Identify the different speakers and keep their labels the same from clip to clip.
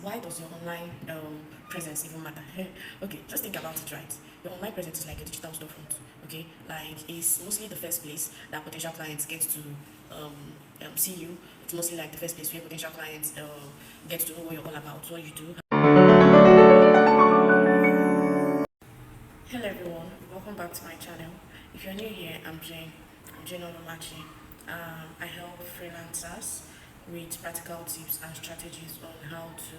Speaker 1: why does your online presence even matter? Okay, just think about it, right? Your online presence is like a digital storefront. Okay, like it's mostly the first place that potential clients get to see you. It's mostly like the first place where potential clients get to know what you're all about, what you do. Hello everyone, welcome back to my channel. If you're new here, I'm Jane Olomachi. I help freelancers with practical tips and strategies on how to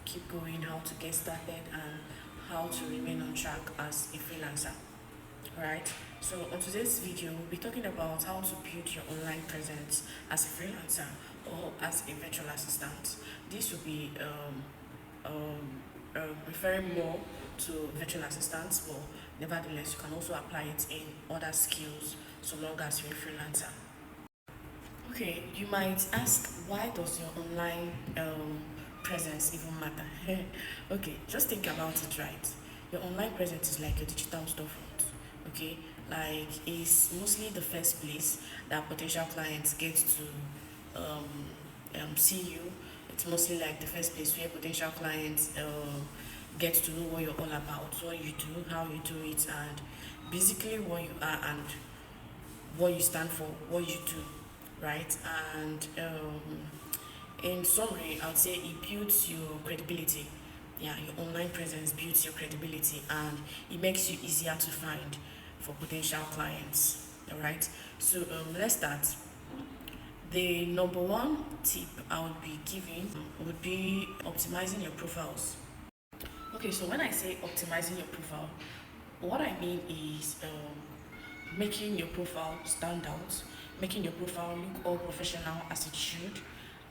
Speaker 1: keep going, how to get started, and how to remain on track as a freelancer. Alright, so on today's video, we'll be talking about how to build your online presence as a freelancer or as a virtual assistant. This will be referring more to virtual assistants, but nevertheless, you can also apply it in other skills so long as you're a freelancer. Okay, you might ask, why does your online presence even matter? Okay, just think about it, right? Your online presence is like a digital storefront. Okay, like it's mostly the first place that potential clients get to see you. It's mostly like the first place where potential clients get to know what you're all about, what you do, how you do it, and basically what you are and what you stand for, what you do, right? And in summary, I would say it builds your credibility. Yeah, your online presence builds your credibility and it makes you easier to find for potential clients. All right, so let's start. The number one tip I would be giving would be optimizing your profiles. Okay, so when I say optimizing your profile, what I mean is making your profile stand out, making your profile look all professional as it should,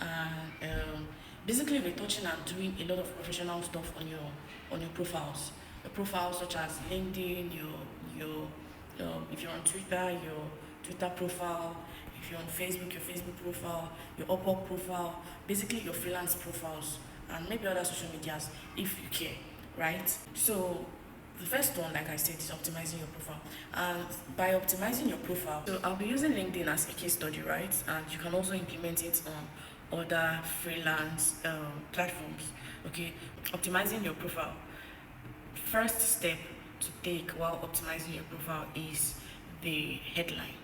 Speaker 1: and basically retouching and doing a lot of professional stuff on your profiles. Your profiles such as LinkedIn, your if you're on Twitter, your Twitter profile, if you're on Facebook, your Facebook profile, your Upwork profile, basically your freelance profiles, and maybe other social medias if you care, right? So the first one, like I said, is optimizing your profile. And by optimizing your profile, so I'll be using LinkedIn as a case study, right? And you can also implement it on other freelance platforms. Okay, optimizing your profile. First step to take while optimizing your profile is the headline.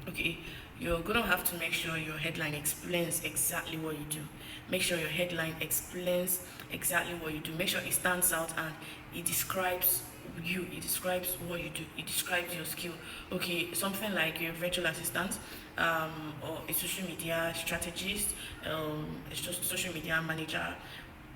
Speaker 1: Okay, you're gonna have to make sure your headline explains exactly what you do. Make sure your headline explains exactly what you do. Make sure it stands out and it describes you, it describes what you do, it describes your skill. Okay, something like your virtual assistant, or a social media strategist, it's just social media manager,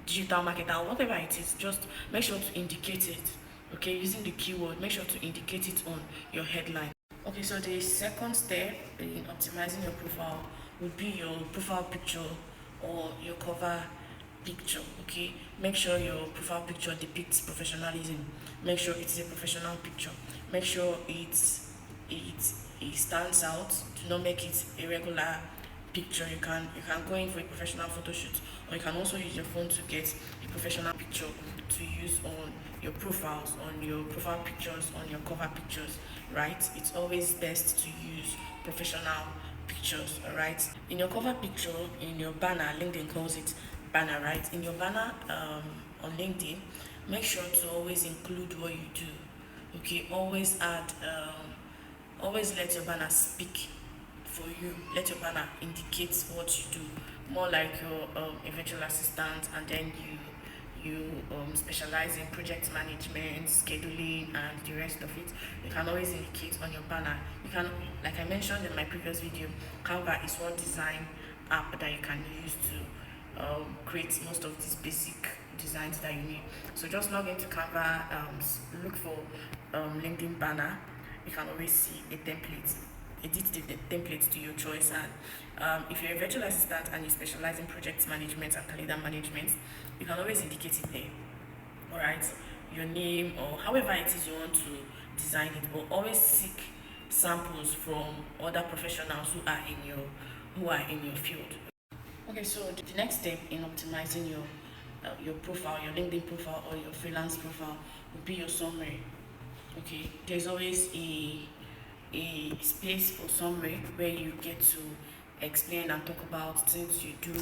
Speaker 1: digital marketer, whatever it is, just make sure to indicate it. Okay, using the keyword, make sure to indicate it on your headline. Okay, so the second step in optimizing your profile would be your profile picture or your cover picture. Okay, make sure your profile picture depicts professionalism. Make sure it's a professional picture. Make sure it stands out. Do not make it a regular picture. You can go in for a professional photo shoot, or you can also use your phone to get a professional picture to use on your profiles, on your profile pictures, on your cover pictures, right? It's always best to use professional pictures. All right, in your cover picture, in your banner, LinkedIn calls it banner, right? In your banner on LinkedIn, make sure to always include what you do. Okay, always add always let your banner speak for you. Let your banner indicate what you do, more like you're a virtual assistant, and then you specialize in project management, scheduling, and the rest of it. You can always indicate on your banner. You can, like I mentioned in my previous video, Canva is one design app that you can use to create most of these basic designs that you need. So just log into Canva, look for LinkedIn banner. You can always see a template, edit the template to your choice. And if you're a virtual assistant and you specialize in project management and calendar management, you can always indicate it there. All right, your name or however it is you want to design it, but always seek samples from other professionals who are in your field. Okay, so the next step in optimizing your profile, your LinkedIn profile or your freelance profile would be your summary. Okay, there's always a space for summary where you get to explain and talk about things you do,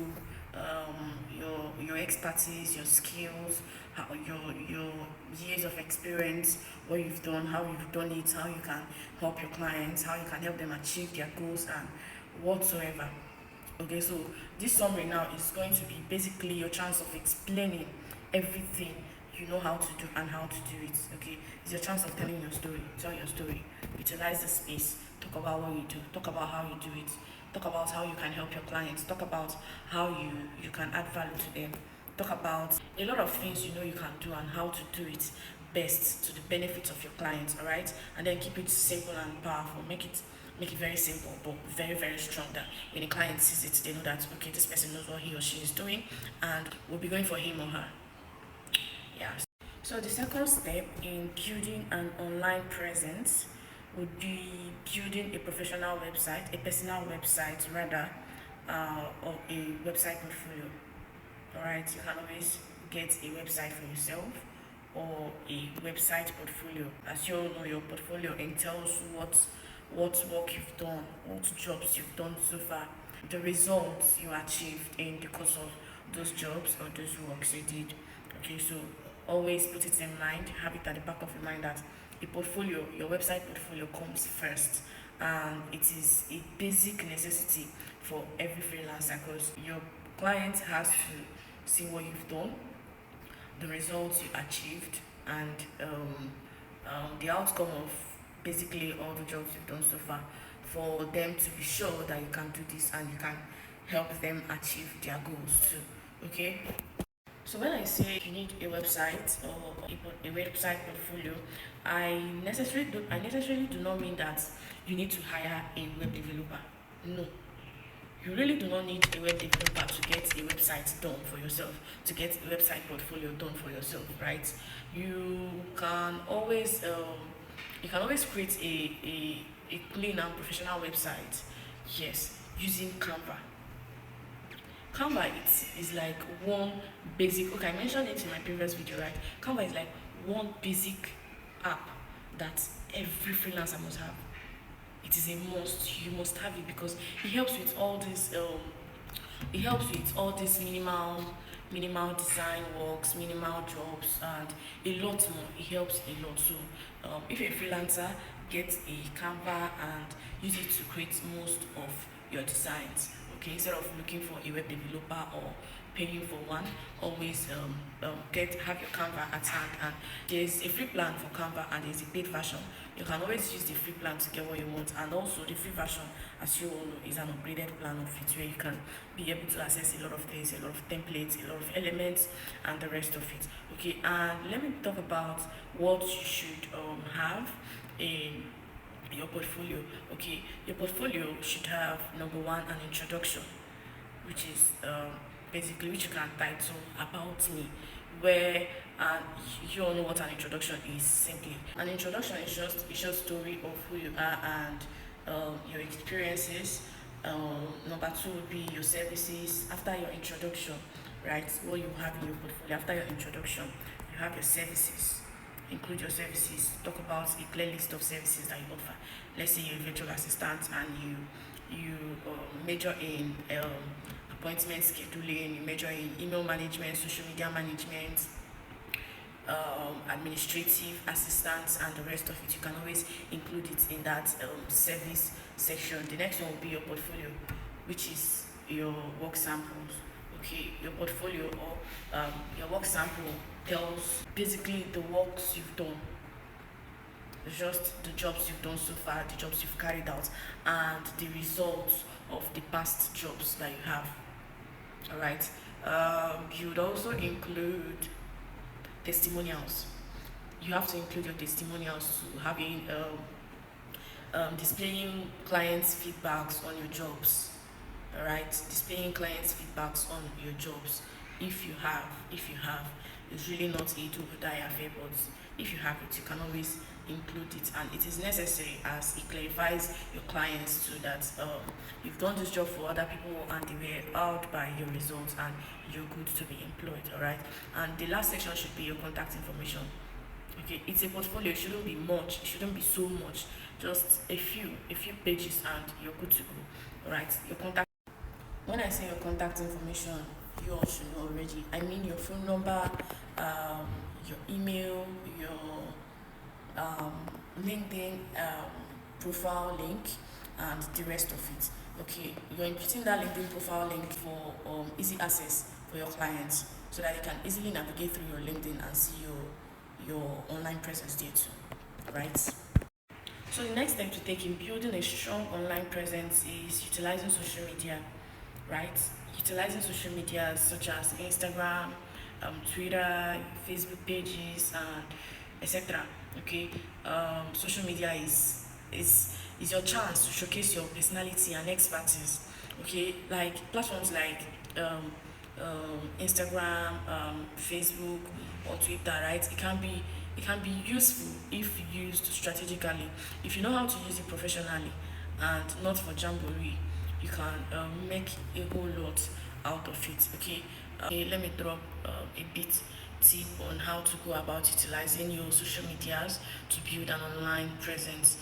Speaker 1: your expertise, your skills, your years of experience, what you've done, how you've done it, how you can help your clients, how you can help them achieve their goals and whatsoever. Okay, so this summary now is going to be basically your chance of explaining everything you know how to do and how to do it. Okay, it's your chance of telling your story. Tell your story. Utilize the space. Talk about what you do. Talk about how you do it. Talk about how you can help your clients. Talk about how you can add value to them. Talk about a lot of things you know you can do and how to do it best to the benefit of your clients. All right, and then keep it simple and powerful. Make it very simple but very very strong, that when the client sees it they know that okay, this person knows what he or she is doing and we'll be going for him or her. Yeah. So the second step in building an online presence would be building a professional website, a personal website rather, or a website portfolio. All right, you can always get a website for yourself or a website portfolio. As you all know, your portfolio entails what work you've done, what jobs you've done so far, the results you achieved in the course of those jobs or those works you did. Okay, so always put it in mind, have it at the back of your mind that a portfolio, your website portfolio comes first, and it is a basic necessity for every freelancer because your client has to see what you've done, the results you achieved, and the outcome of basically all the jobs you've done so far, for them to be sure that you can do this and you can help them achieve their goals too. Okay, so when I say you need a website or a website portfolio, I necessarily do not mean that you need to hire a web developer. No, you really do not need a web developer to get a website done for yourself, to get a website portfolio done for yourself, right? You can always create a clean and professional website, yes, using Canva. Canva is like one basic, okay, I mentioned it in my previous video, right? Canva is like one basic app that every freelancer must have. It is a must. You must have it because it helps with all this minimal design works, minimal jobs, and a lot more. It helps a lot. So if you're a freelancer, get a Canva and use it to create most of your designs. Okay, instead of looking for a web developer or paying for one, always have your Canva at hand. And there's a free plan for Canva and there's a paid version. You can always use the free plan to get what you want, and also the free version, as you all know, is an upgraded plan of it where you can be able to access a lot of things, a lot of templates, a lot of elements, and the rest of it. Okay, and let me talk about what you should have in your portfolio. Okay, your portfolio should have number one, an introduction, which is basically, which you can title about me, where you all know what an introduction is. Simply, an introduction is just a short story of who you are and your experiences. Number two would be your services. After your introduction, right, what you have in your portfolio, after your introduction, you have your services. Include your services. Talk about a clear list of services that you offer. Let's say you're a virtual assistant and you major in appointment scheduling, you major in email management, social media management, administrative assistance, and the rest of it. You can always include it in that service section. The next one will be your portfolio, which is your work samples. Okay, your portfolio or your work sample tells basically the works you've done, just the jobs you've done so far, the jobs you've carried out, and the results of the past jobs that you have. All right. You would also include testimonials. You have to include your testimonials to having displaying clients' feedbacks on your jobs. All right, displaying clients' feedbacks on your jobs. If you have, it's really not a do or die affair, but if you have it, you can always include it, and it is necessary as it clarifies your clients too that you've done this job for other people and they were out by your results and you're good to be employed. All right, and the last section should be your contact information. Okay, it's a portfolio. It shouldn't be much. It shouldn't be so much. Just a few pages, and you're good to go. All right, your contact. When I say your contact information, you all should know already. I mean your phone number, your email, your um, LinkedIn profile link, and the rest of it. Okay, you're inputting that LinkedIn profile link for easy access for your clients so that they can easily navigate through your LinkedIn and see your online presence there too, right? So the next step to take in building a strong online presence is utilizing social media, right? Utilizing social media such as Instagram, Twitter, Facebook pages, and etc. Okay, social media is your chance to showcase your personality and expertise. Okay, like platforms like um, Instagram, Facebook, or Twitter, right? It can be useful if used strategically. If you know how to use it professionally and not for jamboree, you can make a whole lot out of it. Okay, let me drop a bit tip on how to go about utilizing your social medias to build an online presence.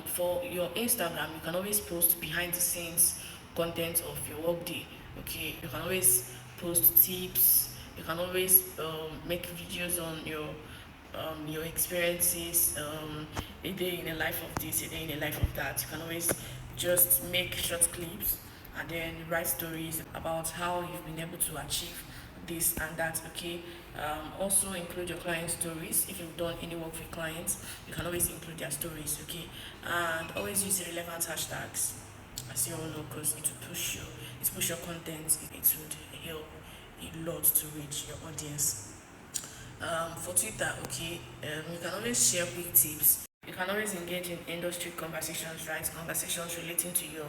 Speaker 1: For your Instagram, you can always post behind the scenes content of your workday. Okay, you can always post tips. You can always make videos on your experiences, a day in the life of this, a day in the life of that. You can always just make short clips and then write stories about how you've been able to achieve this and that. Okay, also include your client stories. If you've done any work with clients, you can always include their stories. Okay, and always use relevant hashtags, as you all know, because it push your content. It would help a lot to reach your audience. For Twitter, okay, you can always share quick tips. You can always engage in industry conversations, right? Conversations relating to your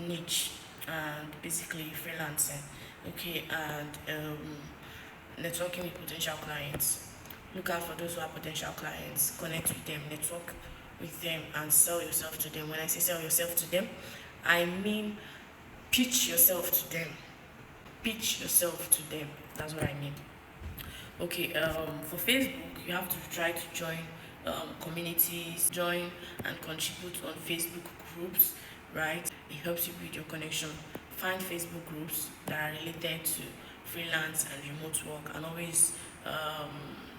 Speaker 1: niche and basically freelancing, okay, and networking with potential clients. Look out for those who are potential clients, connect with them, network with them, and sell yourself to them. When I say sell yourself to them, I mean pitch yourself to them. Pitch yourself to them. That's what I mean. Okay, for Facebook, you have to try to join communities, join and contribute on Facebook groups, right? It helps you build your connection. Find Facebook groups that are related to freelance and remote work, and always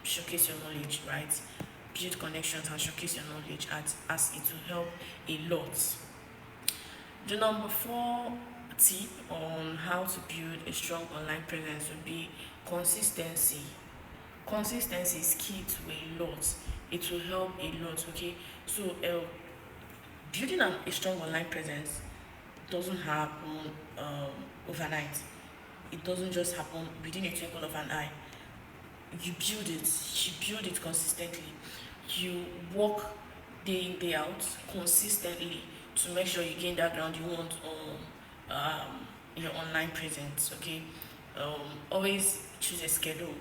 Speaker 1: showcase your knowledge, right? Build connections and showcase your knowledge as it will help a lot. The number four tip on how to build a strong online presence would be consistency. Consistency is key to a lot. It will help a lot. Okay, so building a strong online presence doesn't happen overnight. It doesn't just happen within a twinkle of an eye. You build it consistently. You work day in, day out consistently to make sure you gain that ground you want on your online presence. Okay, always choose a schedule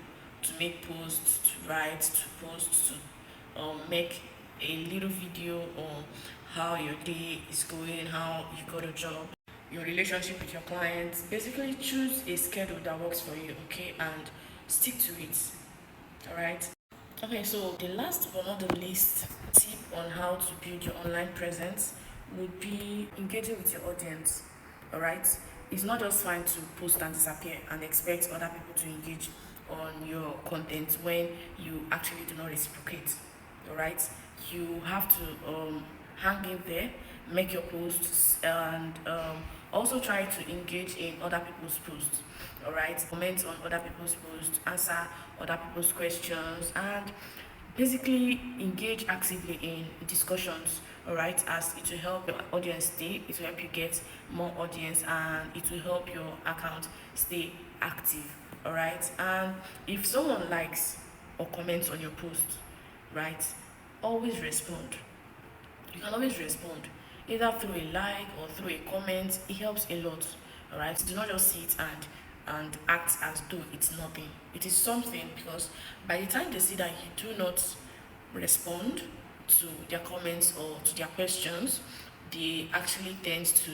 Speaker 1: to make posts, to write, to post, to make a little video on how your day is going, how you got a job, your relationship with your clients. Basically, choose a schedule that works for you, okay, and stick to it. All right. Okay, so the last but not the least tip on how to build your online presence would be engaging with your audience. All right. It's not just fine to post and disappear and expect other people to engage on your content when you actually do not reciprocate. All right. You have to hang in there, make your posts, and also try to engage in other people's posts. All right. Comment on other people's posts, answer other people's questions, and basically engage actively in discussions. All right, as it will help your audience stay, it will help you get more audience, and it will help your account stay active. All right, and if someone likes or comments on your post, right, always respond. You can always respond either through a like or through a comment. It helps a lot. All right, do not just sit and act as though it's nothing. It is something, because by the time they see that you do not respond to their comments or to their questions, they actually tend to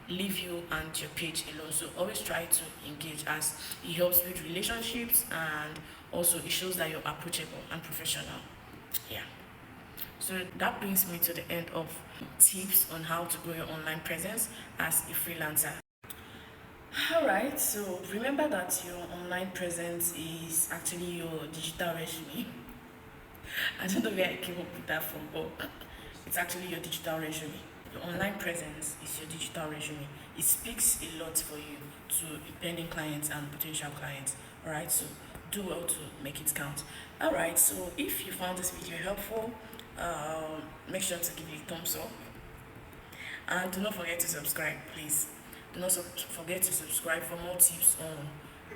Speaker 1: leave you and your page alone. So always try to engage, as it helps build relationships, and also it shows that you're approachable and professional. Yeah. So that brings me to the end of tips on how to grow your online presence as a freelancer. Alright, so remember that your online presence is actually your digital resume. I don't know where I came up with that from, but it's actually your digital resume. Your online presence is your digital resume. It speaks a lot for you to pending clients and potential clients. Alright, so do well to make it count. Alright, so if you found this video helpful, make sure to give it a thumbs up and do not forget to subscribe, please. Do not forget to subscribe for more tips on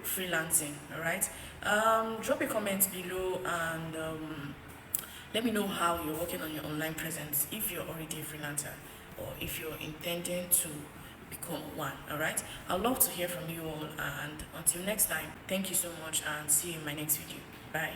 Speaker 1: freelancing. Alright, drop a comment below and let me know how you're working on your online presence, if you're already a freelancer or if you're intending to become one. Alright, I'd love to hear from you all, and until next time, thank you so much and see you in my next video. Bye.